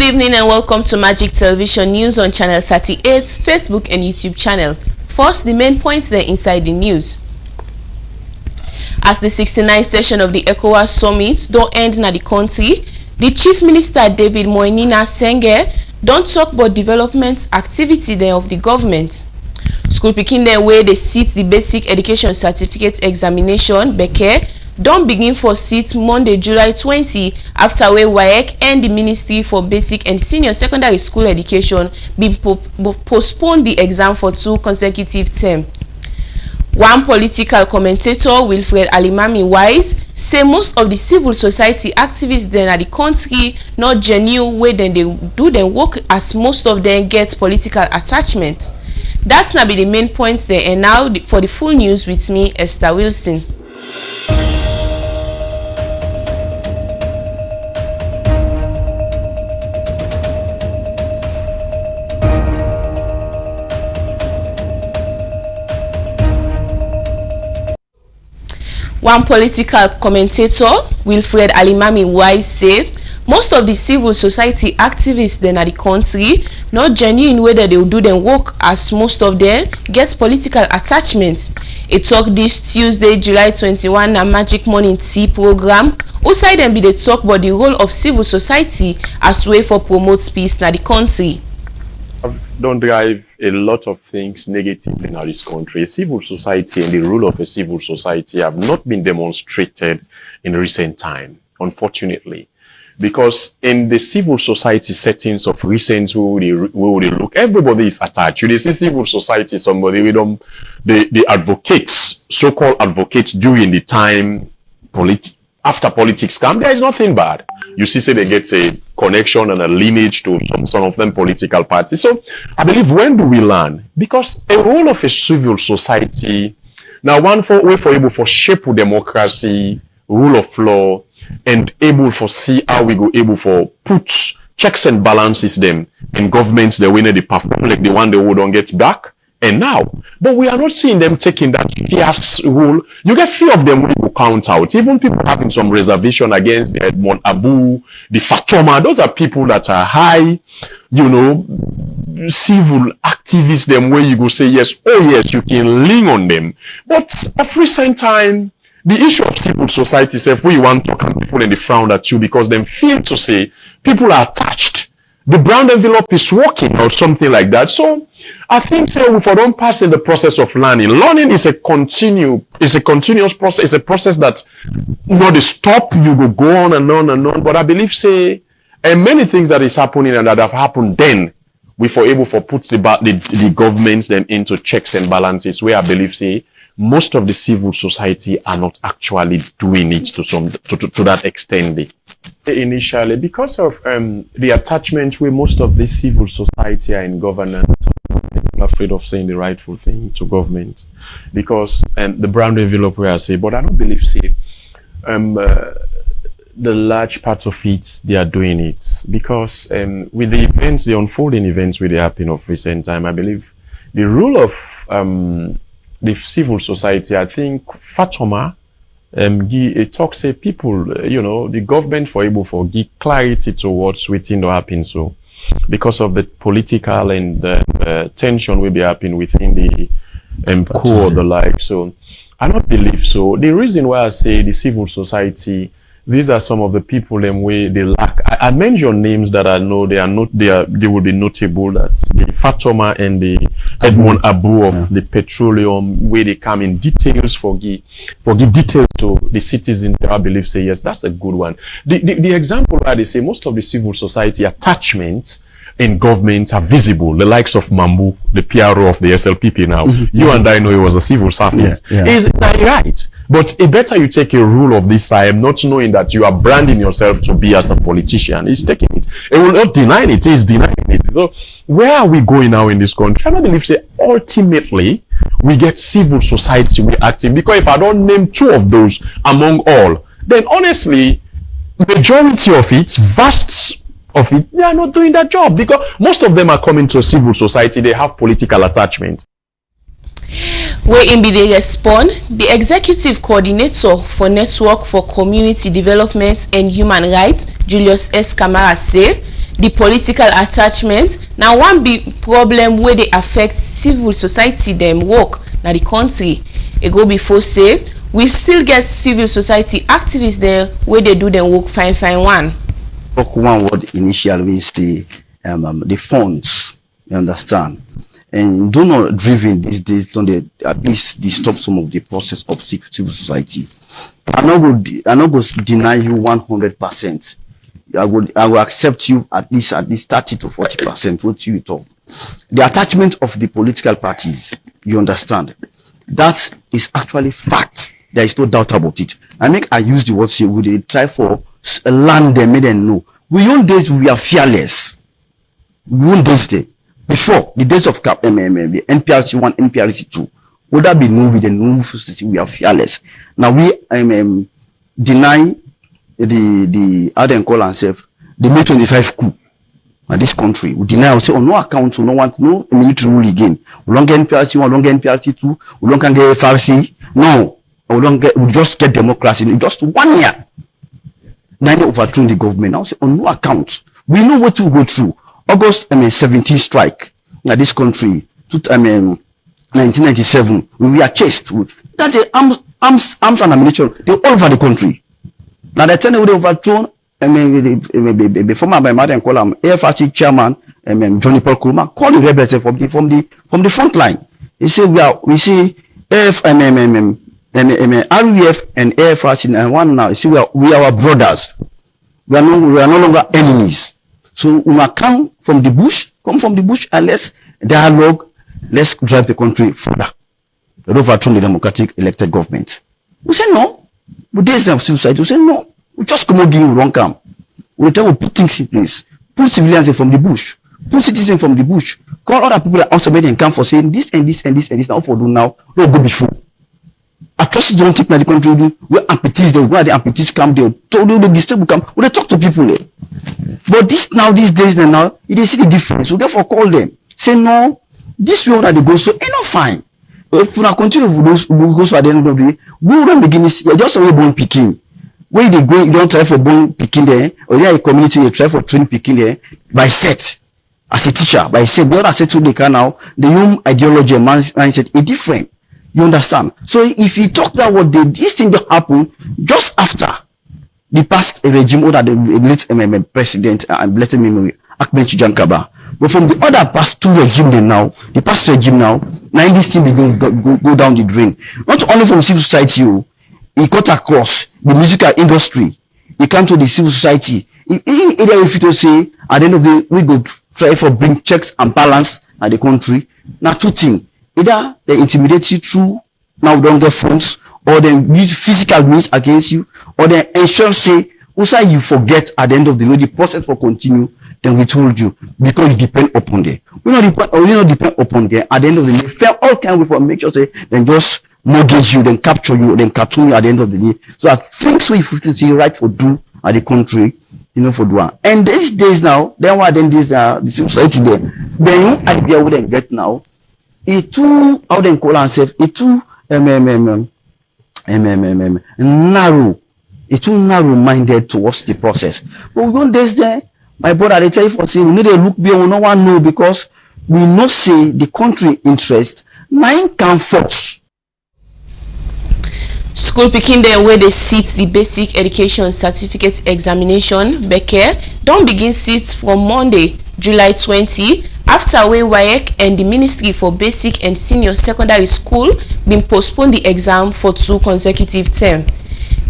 Good evening and welcome to Magic Television News on Channel 38, Facebook and YouTube channel. First, the main points there inside the news. As the 69th session of the ECOWAS Summit don't end in the country, the Chief Minister David Moinina Senge don't talk about development activity there of the government. School picking their way they sit the basic education certificate examination Beke don't begin for seat Monday, July 20, after where WAEC and the Ministry for Basic and Senior Secondary School Education been postponed the exam for 2 consecutive terms. One political commentator, Wilfred Alimami Wise, say most of the civil society activists then at the country not genuine way then they do their work, as most of them get political attachment. That's now be the main points there. And now for the full news with me, Esther Wilson. One political commentator, Wilfred Alimami Wise, say most of the civil society activists then at the country not genuine whether they will do their work, as most of them get political attachments. He talked this Tuesday, July 21, a Magic Morning Tea program. Outside them be they talk about the role of civil society as way for promote peace in the country. Don't drive a lot of things negatively in this country. Civil society and the role of a civil society have not been demonstrated in recent time, unfortunately. Because in the civil society settings of recent, we will look, everybody is attached. You see civil society, somebody, the advocates, so-called advocates during the time, after politics come, there is nothing bad. You see, say they get a connection and a lineage to some of them political parties. So I believe, when do we learn? Because a role of a civil society, now one way for able for shape democracy, rule of law, and able for see how we go able for put checks and balances them in governments the way they perform like the one they would don't get back. And now, but we are not seeing them taking that fierce rule. You get few of them will count out. Even people having some reservation against the Edmond Abu, the Fatoma, those are people that are high, you know, civil activists, them where you go say yes, oh yes, you can lean on them. But of recent time, the issue of civil society, if we want to come people and they frown at you because they feel to say people are attached. The brown envelope is working or something like that. So I think if I don't pass in the process of learning, learning is a continuous process. It's a process that not stop. You go on and on and on. But I believe and many things that is happening and that have happened then, we for able for put the governments then into checks and balances, where I believe most of the civil society are not actually doing it to that extent. Initially, because of the attachments where most of the civil society are in governance, I'm afraid of saying the rightful thing to government, because the brown envelope where I say, but I don't believe the large part of it they are doing it, because with the events, the unfolding events with the happening of recent time, I believe the rule of the civil society, I think Fatoma it talks people, you know, the government for able for give clarity towards waiting to happen. So because of the political and tension will be happening within the core of the life. So I don't believe so. The reason why I say the civil society, these are some of the people where they lack. I mention names that I know they will be notable. That's the Fatoma and the Edmond Abu of the petroleum, where they come in details for give details to the citizens. I believe yes, that's a good one. The example where they say most of the civil society attachments in government are visible. The likes of Mambu, the PRO of the SLPP now. You and I know he was a civil service. Is that right? But it better you take a rule of this time, not knowing that you are branding yourself to be as a politician. He's taking it. It will not deny it. He's denying it. So where are we going now in this country? I believe ultimately we get civil society we active, because if I don't name 2 of those among all, then honestly, majority of it, vast of it, they are not doing that job, because most of them are coming to civil society. They have political attachment. Where in they respond, the executive coordinator for Network for Community Development and Human Rights, Julius S. Kamara, say The political attachment na one big problem wey dey affect civil society dem work na the country. E go before say we still get civil society activists there wey dey do dem work fine one. Talk one word initially means the funds, you understand, and do not driven these days don't they at least disturb some of the process of civil society. I no go deny you 100%. I will accept you at least 30 to 40% what you talk. The attachment of the political parties, you understand, that is actually fact. There is no doubt about it. I use the word say we dey try for land them, make them know. We own days we are fearless. We own those days before the days of NPRC 1, NPRC 2. Would that be no with the new we are fearless? Now we deny the how they call ourselves the May 25 coup in this country. We deny, we say on no account, we don't want no military rule again. We don't get NPRC 1, we don't get NPRC 2, we don't get FRC. No, we just get democracy in just 1 year. Now they overthrow the government. Now say on no account. We know what to go through. August 17 strike in this country. 1997, we were chased. That's arms and ammunition. They all over the country. Now the time they overthrown, the former by Madam Column, AFRC chairman, Johnny Paul Kuruma, called the rebels from the front line. He said we see RUF and AFRC and one now. You see we are our brothers. We are no longer enemies. So we must come from the bush and let's dialogue. Let's drive the country further. They overthrow the democratic elected government. We say no. But there's the civil society. We say no. We just come and give you wrong camp. We tell you put things in place. Put civilians from the bush. Put citizens from the bush. Call other people that also made in camp for saying this and this and this and this. Now for do now. Don't go before. Atrocities don't take the country. We amputees them. Where the amputees come there. The disabled come. We talk to people there. But these days now, you see the difference. We therefore call them. Say no. This way that they go so ain't not fine. If we continue with those who go so at the end of the day, we will begin just only born picking. Where they go, you don't try for born picking there, or you are a community, you try for train picking there by set. As a teacher, by set, the other set to they can now, the young ideology and mindset is different. You understand? So if you talk that what this thing that happened just after the past regime or the late president and blessed memory, Ahmed Chijankaba. But from the other past two regime now, the past regime now this thing begin go down the drain. Not only from civil society, he cut across the musical industry. He come to the civil society. Either if you say at the end of the day, we go try for bring checks and balance at the country. Now two things. Either they intimidate you through now we don't get funds, or they use physical means against you, or they ensure say also you forget at the end of the day the process will continue. Then we told you because you depend upon them. We not depend upon them. At the end of the day, fail all kind of make sure say then just mortgage you, then capture you, then cartoon you at the end of the day. So that things we see right for do at the country, for do. And these days now, then what then this the civil society there. The new idea we then get now, it too how they call ourselves, it too narrow. It too narrow-minded towards the process. But we want this there. My brother, they tell you for saying we need to look beyond. No one know because we not say the country interest. Nine can force. School picking dem where they sit the basic education certificate examination Becker don't begin sit from Monday, July 20, after wey WAEC and the Ministry for Basic and Senior Secondary School been postponed the exam for 2 consecutive terms.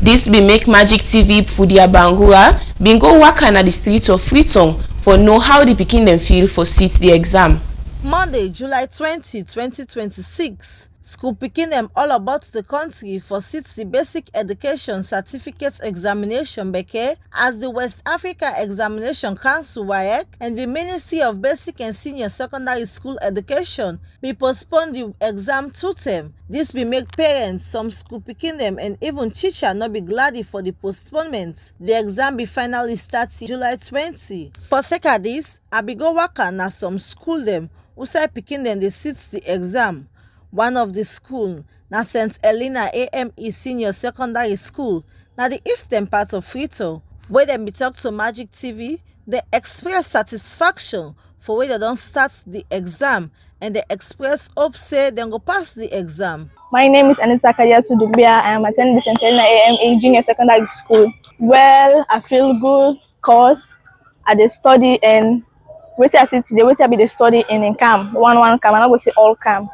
This be make Magic TV Fudia Bangura been go work at the streets of Freetown for know how the pikin them feel for sit the exam. Monday, July 20, 2026. School picking them all about the country for sit the basic education certificate examination Beke as the West Africa Examination Council WAEC and the Ministry of Basic and Senior Secondary School Education be postponed the exam 2 term. This be make parents, some school picking them and even teacher not be glad for the postponement. The exam be finally started July 20. For sake of this, I be go waka na some school them who say picking them they sit the exam. One of the school, na St. Helena AME Senior Secondary School, na the eastern part of Freetown, where them be talk to Magic TV, They express satisfaction for where they don't start the exam and they express hope say they go pass the exam. My name is Anita Kayatu Dubia. I am attending the St. Helena AMA Junior Secondary School. Well, I feel good cause I dey study and wetin I see today, wetin I be dey study in camp, one camp, I no go say all camp.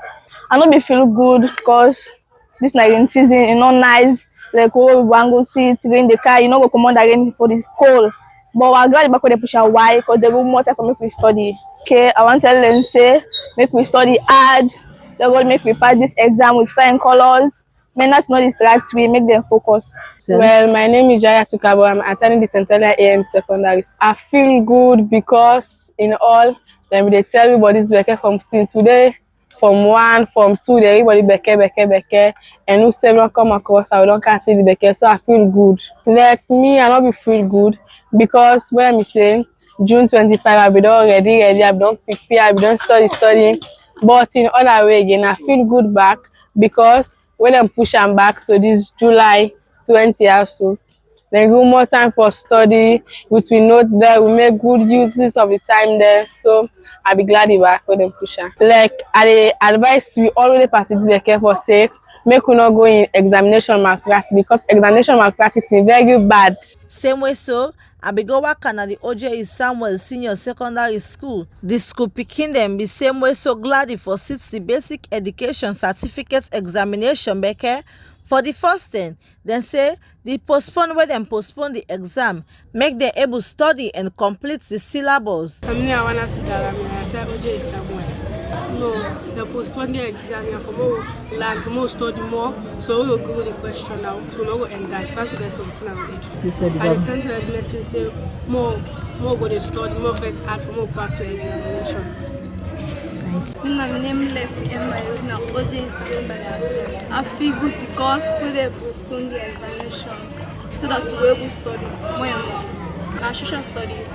I no be feel good cause this na rain season, e no nice. Like oh, we wan go sit in the car, you no go comot that rain for this cold. But we are glad back when they push our why because they go more time for make we study. Okay, I want to tell them say make we study hard. They go make we pass this exam with flying colors. May not distract we, make them focus. Well, my name is Jaya Tukabo. I'm attending the St. Helena AM Secondary. I feel good because in all, then they tell everybody this beke from since today, from 1, from 2, they everybody beke, and who say don't come across, I don't can see the beke, so I feel good. Like me, I not be feel good because when I'm saying June 25, I'll be done ready, I've done prepare, I've done studying. But in other way again, I feel good back because when I'm push them back to this July 20 also, then go more time for study, which we note there, we make good uses of the time there. So I'll be glad if back when them push them. Like I advise we already pass it be careful sake, make we not go in examination malpractice because examination malpractice is very bad. Same way so, I be go work at the OJ Samuel Senior Secondary School. The school picking them be same way so glad for sits the basic education certificate examination beke. For the first thing, then say the postpone where them postpone the exam, make them able study and complete the syllabus. I want to tell OJ Samuel. No, they postpone the exam for more learn, for more study more. So we will go with the question now. So we will end that. Once we get something out. This And the exam. central message say more go to study, more fit hard for more pass the examination. My name is Emma. OJ is doing by that. I feel good because we they postpone the examination so that we will study more and more. Our social studies.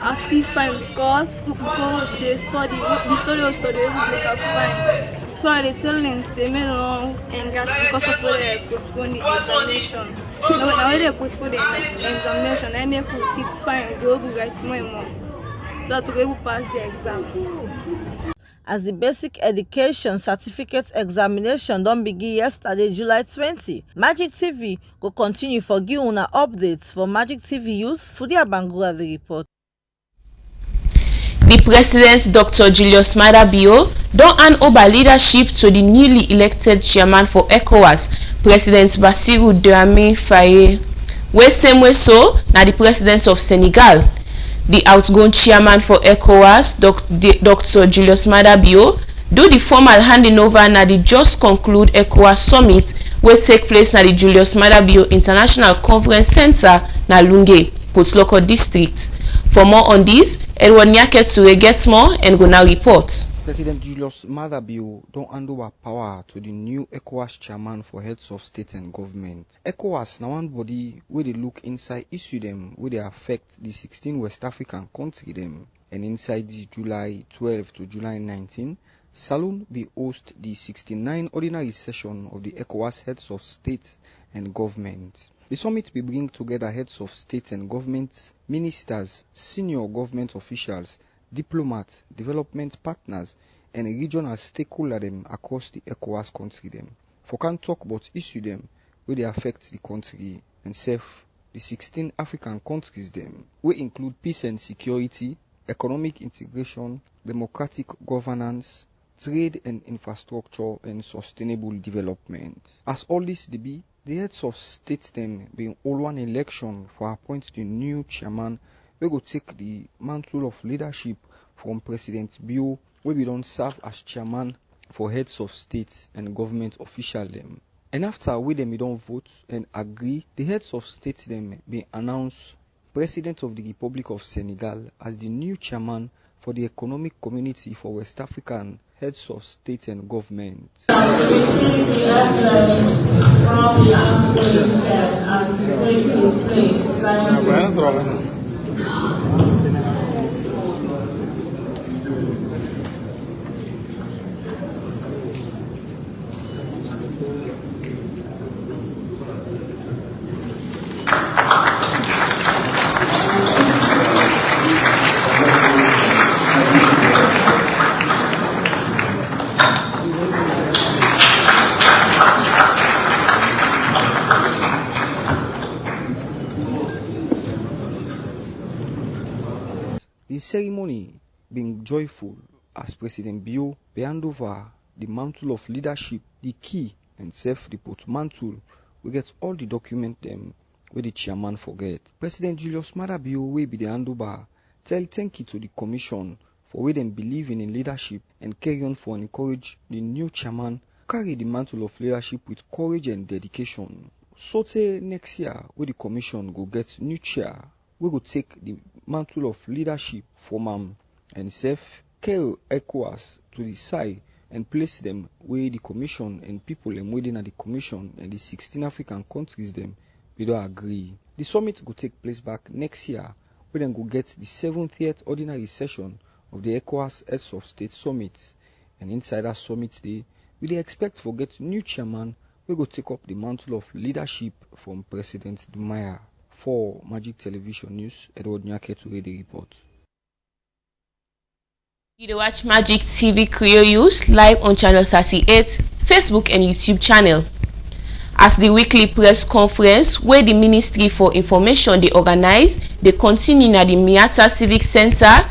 I feel fine because before they study, we make up fine. So I tell them say me no engage because of where they postpone the examination. Now when they postpone the examination, I make we sit fine, go able write more and more. So that we able pass the exam. As the basic education certificate examination don't begin yesterday, July 20. Magic TV will continue for give una updates for Magic TV Yus for the Bangura the report. The President, Dr. Julius Maada Bio, don hand over leadership to the newly elected chairman for ECOWAS, President Bassirou Diomaye Faye. Wey same way so, na the President of Senegal. The outgoing chairman for ECOWAS, Dr. Julius Maada Bio, do the formal handing over na the just conclude ECOWAS summit wey take place na the Julius Maada Bio International Conference Center na Lunge, Port Local District. For more on this, Edward Nyaketure gets more and go now report. President Julius Maada Bio don hand over power to the new ECOWAS chairman for heads of state and government. ECOWAS na one body where they look inside issue them where they affect the 16 West African country them. And inside the July 12 to July 19, Salon be host the 69 ordinary session of the ECOWAS heads of state and government. The summit will bring together heads of state and government, ministers, senior government officials, diplomats, development partners, and regional stakeholders them across the ECOWAS country them. For can talk about issue them where they affect the country and serve the 16 African countries them, we include peace and security, economic integration, democratic governance, trade and infrastructure, and sustainable development. As all this be, the heads of state them being all one election for appoint the new chairman we go take the mantle of leadership from President Bio, where we don't serve as chairman for heads of state and government official them. And after we them we don't vote and agree, the heads of state them be announced President of the Republic of Senegal as the new chairman for the Economic Community for West African heads of state and government. ceremony being joyful as President Bio be hand over the mantle of leadership, the key and self the portmantle. We get all the document them where the chairman forget. President Julius Maada Bio will be the handover. Tell thank you to the commission for where them believe in leadership and carry on for and encourage the new chairman carry the mantle of leadership with courage and dedication. So say next year where the commission go get new chair, we go take the mantle of leadership from and self carry ECOWAS to the side and place them where the commission and people and within the commission and the 16 African countries them we don't agree. The summit will take place back next year. We then go get the 70th ordinary session of the ECOWAS Heads of State Summit. And inside that summit day, we dey expect to get new chairman we go take up the mantle of leadership from President Dumaya. For Magic Television News, Edward Nyake to read the report. You dey watch Magic TV Krio Yus live on channel 38, Facebook and YouTube channel. As the weekly press conference where the Ministry for Information they organize, they continue at the Miata Civic Center.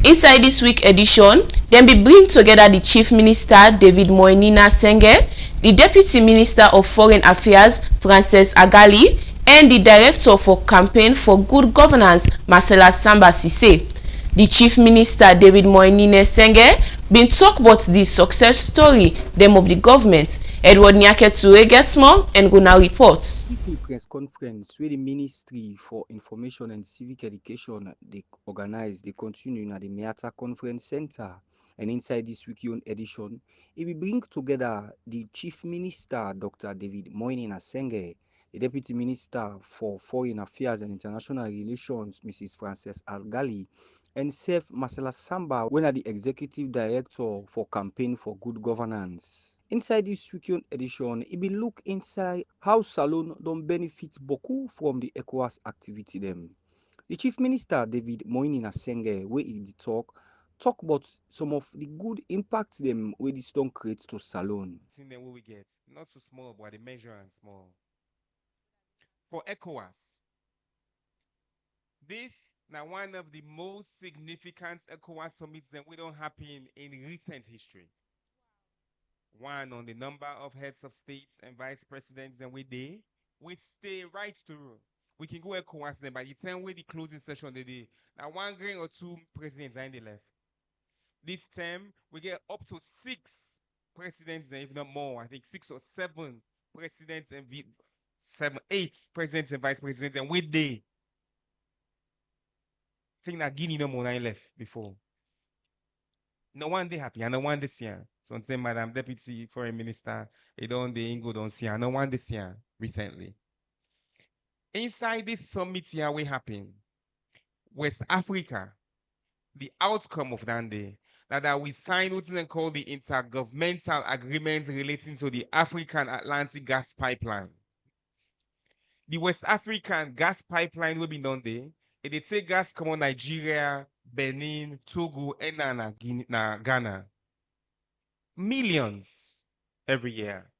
Inside this week edition, then be bring together the Chief Minister David Moinina Senge, the Deputy Minister of Foreign Affairs Frances Agali, and the Director for Campaign for Good Governance Marcella Samba Sise. The Chief Minister David Moinina Senge been talk about the success story them of the government. Edward Nyake Ture gets more and go now reports. Weekly press conference where the Ministry for Information and Civic Education they organize, they continue at the Miata Conference Center. And inside this weekly edition, it will bring together the Chief Minister Dr. David Moinina Senge, the Deputy Minister for Foreign Affairs and International Relations Mrs. Frances Agali, and Sef Marcella Samba, when are the Executive Director for Campaign for Good Governance. Inside this weekend edition, it will look inside how Salon don't benefit beaucoup from the ECOWAS activity them. The Chief Minister David Moinina Senge, where he talk about some of the good impact them where this don't create to Salon. Them what we get, not so small, but the measure and small. For ECOWAS, this now one of the most significant ECOWAS summits that we don't happen in recent history. One on the number of heads of states and vice presidents and we stay right through. We can go ECOWAS then by the time we the closing session the day. Now one grain or two presidents are in the left. This term we get up to 6 presidents and if not more. I think 6 or 7 presidents and 8 presidents and vice presidents and with they. I think that Guinea no more nine left before. No one they happy, and no one this year. So until Madam Deputy Foreign Minister, they don't they go don't see, no one this year recently. Inside this summit here, we happen West Africa, the outcome of that day, that we signed what they call the intergovernmental agreements relating to the African Atlantic gas pipeline. The West African gas pipeline will be done there. They take gas come on Nigeria, Benin, Togo, and Ghana. Millions every year.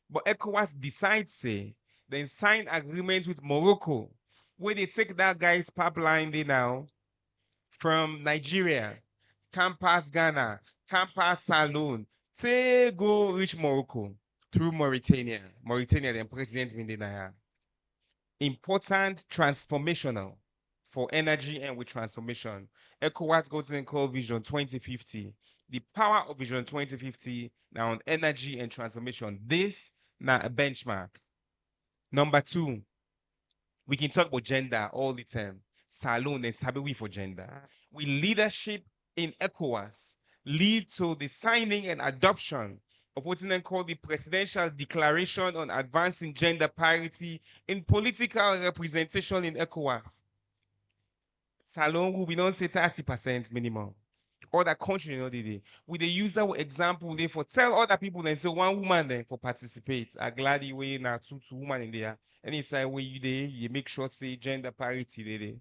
But ECOWAS decides say, then sign agreements with Morocco, where they take that guy's pipeline there now from Nigeria, can't pass Ghana, can't pass Salon, they go reach Morocco through Mauritania. Mauritania, then president Mindenaya. Important transformational for energy and with transformation. ECOWAS goes and call Vision 2050. The power of Vision 2050 now on energy and transformation. This now a benchmark. Number 2, we can talk about gender all the time. Salon and Sabiwi for gender. We leadership in ECOWAS lead to the signing and adoption of what's then called the Presidential Declaration on Advancing Gender Parity in Political Representation in ECOWAS. Salon we don't say 30% minimum. Other countries, you know, they use that example there for tell other people and say 1 woman then for participate. I'm glad you way now 2 women in there. And inside where you make sure say gender parity there.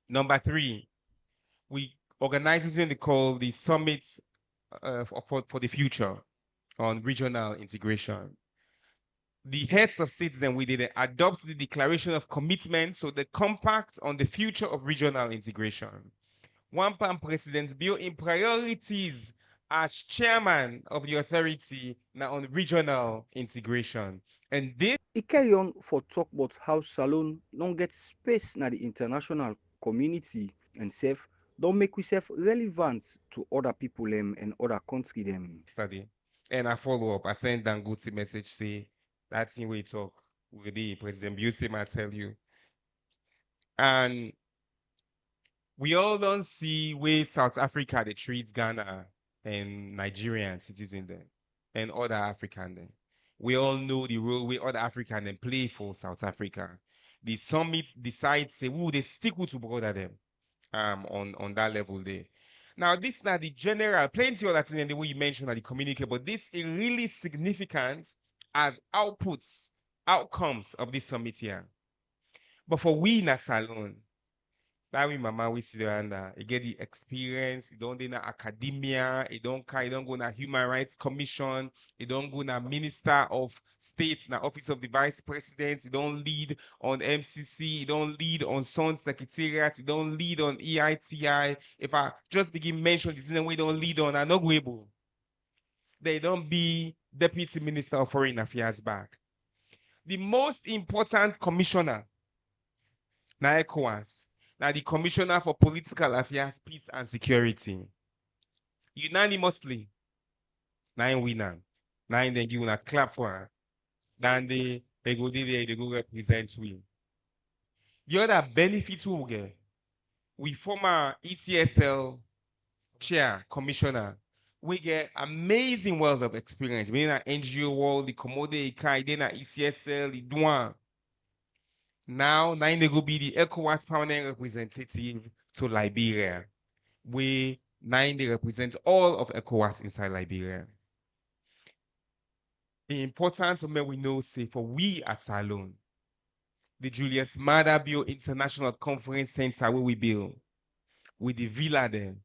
Number 3, we organize something they call the Summit for the Future on regional integration. the heads of states then we did adopt the declaration of commitment, so the compact on the future of regional integration. One pan President Bill in priorities as chairman of the authority now on regional integration. And this He carry on for talk about how Salone don't get space na the international community and self don't make yourself relevant to other people them and other country them. study. And I follow up. I send Dangote message say that thing we talk with the President Bill I tell you. And we all don't see where South Africa they treat Ghana and Nigerian citizens there and other African there. We all know the role where other African then play for South Africa. The summit decides say, who they stick with to brother them on that level there. Now, this now the general, plenty of that in the way you mentioned at the communique, but this is really significant as outputs, outcomes of this summit here. But for we in a salon, that way mama we sit there and you get the experience, you don't do na academia, you don't go na human rights commission, you don't go na minister of state, na office of the vice president, you don't lead on MCC, you don't lead on Sons Secretariat, you don't lead on EITI. If I just begin mention this in the way you don't lead on, I'm not able. They don't be deputy minister of foreign affairs back. The most important commissioner na ECOWAS. Now, the Commissioner for Political Affairs, Peace and Security, unanimously, nine winner, nine they give a clap for her. Then they go there, they go represent we. The other benefit we get, we former ECSL chair, commissioner, we get amazing wealth of experience. We in an NGO world, the commodity, then at ECSL, the douane. Now, nine they go be the ECOWAS permanent representative to Liberia, where nine they represent all of ECOWAS inside Liberia. The importance of me we know say for we as Salone, the Julius Maada Bio International Conference Center where we build with the villa there.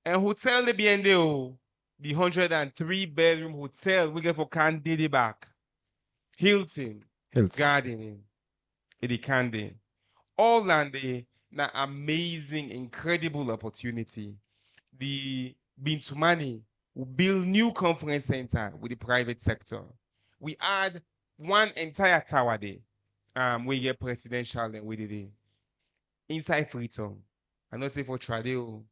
And hotel the BNDO, the 103-bedroom hotel we get for Candide back. Hilton. Gardening. The Candy. All landed na amazing, incredible opportunity. The Bintumani will build new conference center with the private sector. We add one entire tower there. We get presidential and we did it. Inside Freetown. I not say for Tradeo,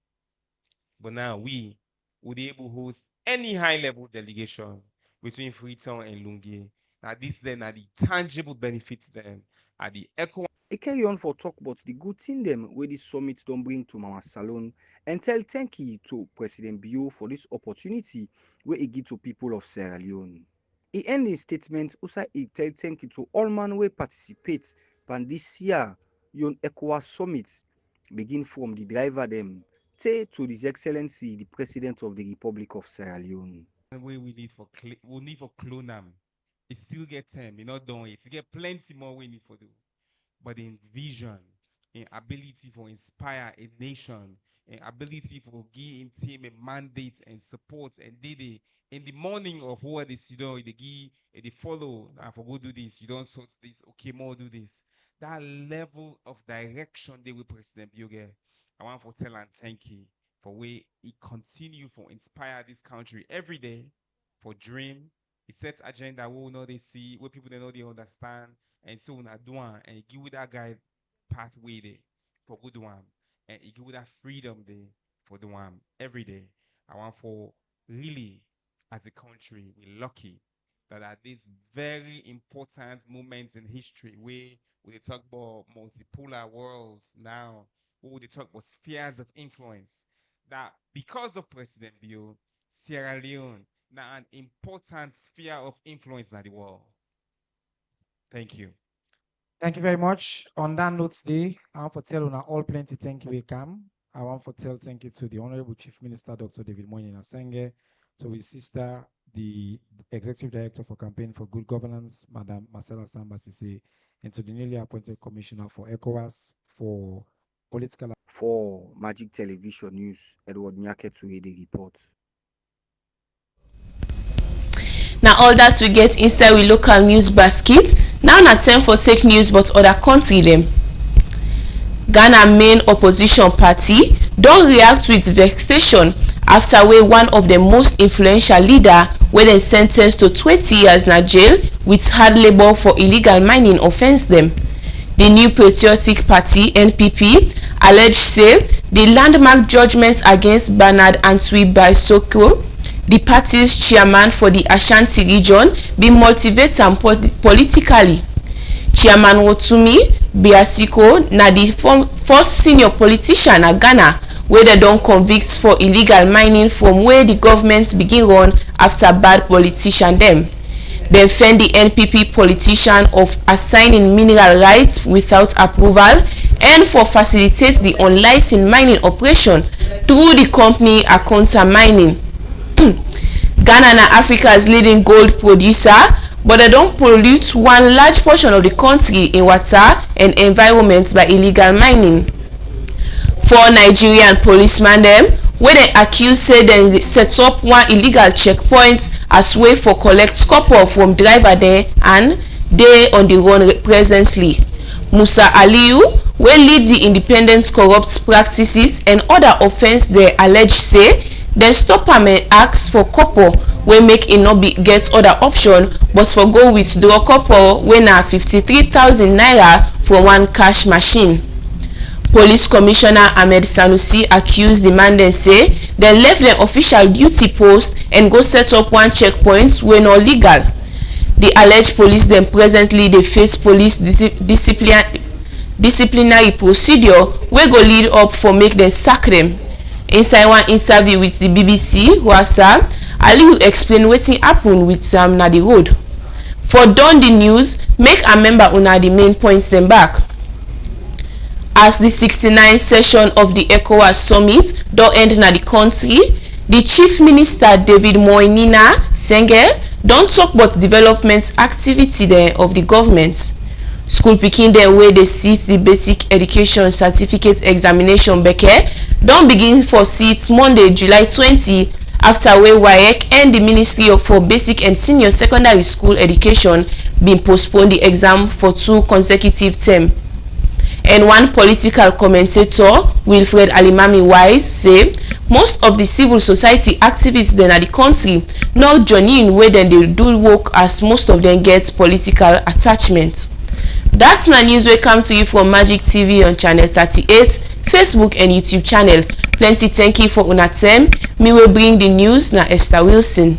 but now we would be able to host any high-level delegation between Freetown and Lungi. Now this then are the tangible benefits then at the ECOWAS. He carry on for talk about the good thing them where this summit don't bring to Mama Salone and tell thank you to President Bio for this opportunity where he give to people of Sierra Leone. He end his statement also he tell thank you to all man who participate in this year yon ECOWAS summit begin from the driver them to His Excellency the President of the Republic of Sierra Leone. We need for clone them. It still get time, you not done it. You get plenty more we need for do. But in vision, in ability for inspire a nation, in ability for give in team a mandate and support and did it in the morning of what this you know they give they follow and for go do this, you don't sort this, okay, more do this. That level of direction they will President Bioge. I want to tell and thank you for way he continue for inspire this country every day for dream. He sets agenda where know they see, where people they know they understand, and so on do one and give with that guy pathway there for good one, and he give with that freedom there for the one every day. I want for really as a country we're lucky that at this very important moment in history where we talk about multipolar worlds now, where we talk about spheres of influence, that because of President Bio, Sierra Leone now an important sphere of influence in the world. Thank you. Thank you very much. On that note today, I want to tell you all plenty thank you, come. I want to tell thank you to the Honorable Chief Minister, Dr. David Moyni Nasenge, to his sister, the Executive Director for Campaign for Good Governance, Madam Marcella Samba Sise, and to the newly appointed Commissioner for ECOWAS for Political. For Magic Television News, Edward Nyake to read the report. Now all that we get inside we local news basket. Now na time for take news but other country them. Ghana main opposition party don react with vexation after wey one of the most influential leader wey dem sen ten ced to 20 years na jail with hard labour for illegal mining offence dem. The New Patriotic Party (NPP) allege say the landmark judgment against Bernard Antwi Baisoko, the party's chairman for the Ashanti region, be motivate am politically. Chairman Wotumi Biasiko na the first senior politician at Ghana wey dem don convict for illegal mining from where the government begin run after bad politician dem. Dem fend the NPP politician of assigning mineral rights without approval and for facilitate the unlicensed mining operation through the company Akonta Mining. Ghana na Africa's leading gold producer, but they don't pollute one large portion of the country in water and environment by illegal mining. 4 Nigerian policemen them where they accuse say they set up one illegal checkpoint as way for collect copper from driver there and they on the run presently. Musa Aliyu, where lead the independent corrupt practices and other offense they allege say then stop am and ask for copper wey make e no be get other option but for go withdraw copper wey na 53,000 naira from one cash machine. Police Commissioner Ahmed Sanusi accused the man then say they left their official duty post and go set up one checkpoint wey no legal. The alleged police then presently they face police disciplinary procedure wey go lead up for make them sack them. Inside one interview with the BBC Wasa, Aliyu explain wetin happen with na the road. For Don the news, make a member una the main points them back. As the 69th session of the ECOWAS summit don end na the country, the Chief Minister David Moinina Senge don talk about development activity there of the government. School pikin dem wey dey sit the basic education certificate examination beke don begin for seats Monday July 20 after wey WAEC and the Ministry for Basic and Senior Secondary School Education been postponed the exam for 2 consecutive terms. And one political commentator, Wilfred Alimami Wise, say most of the civil society activists then at the country not joining where then they do work as most of them get political attachment. That's my news will come to you from Magic TV on channel 38, Facebook and YouTube channel. Plenty thank you for una time. Me will bring the news na Esther Wilson.